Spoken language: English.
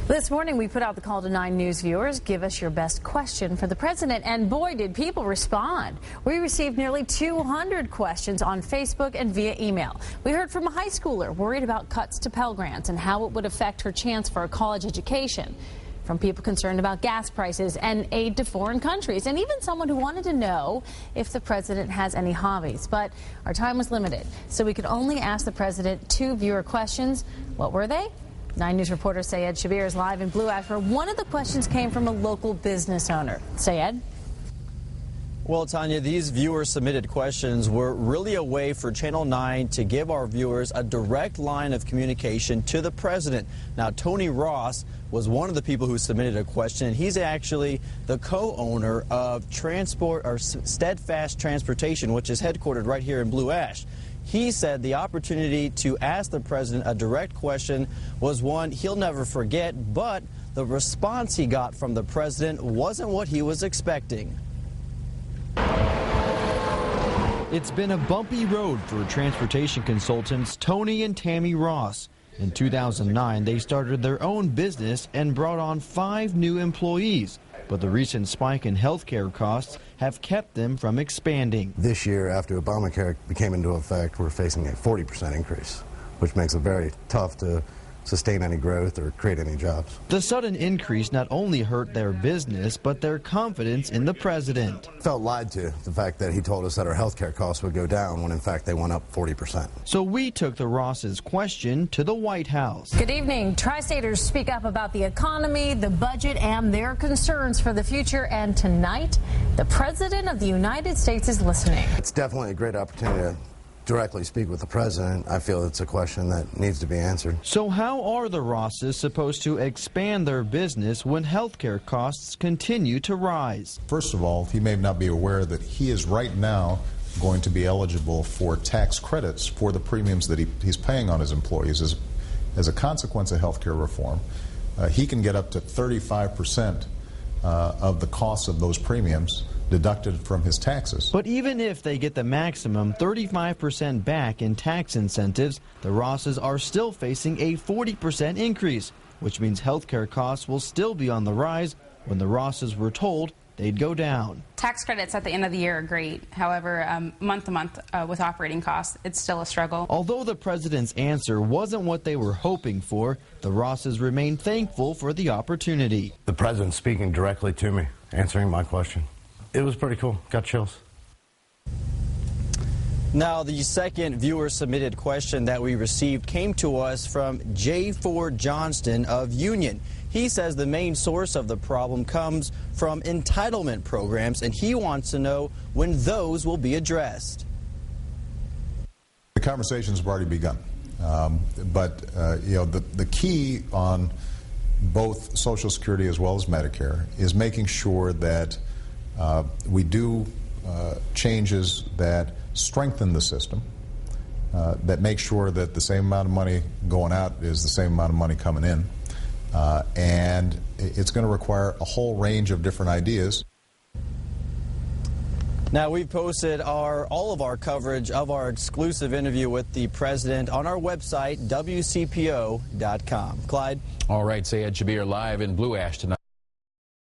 This morning, we put out the call to 9 News viewers. Give us your best question for the president. And boy, did people respond. We received nearly 200 questions on Facebook and via email. We heard from a high schooler worried about cuts to Pell Grants and how it would affect her chance for a college education. From people concerned about gas prices and aid to foreign countries, and even someone who wanted to know if the president has any hobbies. But our time was limited, so we could only ask the president 2 viewer questions. What were they? 9 News reporter Sayed Shabir is live in Blue Ash, where one of the questions came from a local business owner. Sayed? Well, Tanya, these viewer-submitted questions were really a way for Channel 9 to give our viewers a direct line of communication to the president. Now, Tony Ross was one of the people who submitted a question, and he's actually the co-owner of Steadfast Transportation, which is headquartered right here in Blue Ash. He said the opportunity to ask the president a direct question was one he'll never forget, but the response he got from the president wasn't what he was expecting. It's been a bumpy road for transportation consultants Tony and Tammy Ross. In 2009, they started their own business and brought on 5 new employees. But the recent spike in health care costs have kept them from expanding. This year, after Obamacare became into effect, we're facing a 40% increase, which makes it very tough to sustain any growth or create any jobs. The sudden increase not only hurt their business, but their confidence in the president. Felt lied to, the fact that he told us that our health care costs would go down when in fact they went up 40%. So we took the Ross's question to the White House. Good evening. Tri-Staters speak up about the economy, the budget, and their concerns for the future. And tonight, the President of the United States is listening. It's definitely a great opportunity to directly speak with the president. I feel it's a question that needs to be answered. So how are the Rosses supposed to expand their business when healthcare costs continue to rise? First of all, he may not be aware that he is right now going to be eligible for tax credits for the premiums that he's paying on his employees. As a consequence of healthcare reform, he can get up to 35% of the cost of those premiums deducted from his taxes. But even if they get the maximum 35% back in tax incentives, the Rosses are still facing a 40% increase, which means healthcare costs will still be on the rise when the Rosses were told they'd go down. Tax credits at the end of the year are great. However, month to month with operating costs, it's still a struggle. Although the president's answer wasn't what they were hoping for, the Rosses remain thankful for the opportunity. The president speaking directly to me, answering my question. It was pretty cool. Got chills. Now, the second viewer-submitted question that we received came to us from J. Johnston of Union. He says the main source of the problem comes from entitlement programs, and he wants to know when those will be addressed. The conversations have already begun, the key on both Social Security as well as Medicare is making sure that we do changes that strengthen the system, that make sure that the same amount of money going out is the same amount of money coming in. And it's going to require a whole range of different ideas. Now, we've posted all of our coverage of our exclusive interview with the president on our website, WCPO.com. Clyde? All right, Sayed Shabir live in Blue Ash tonight.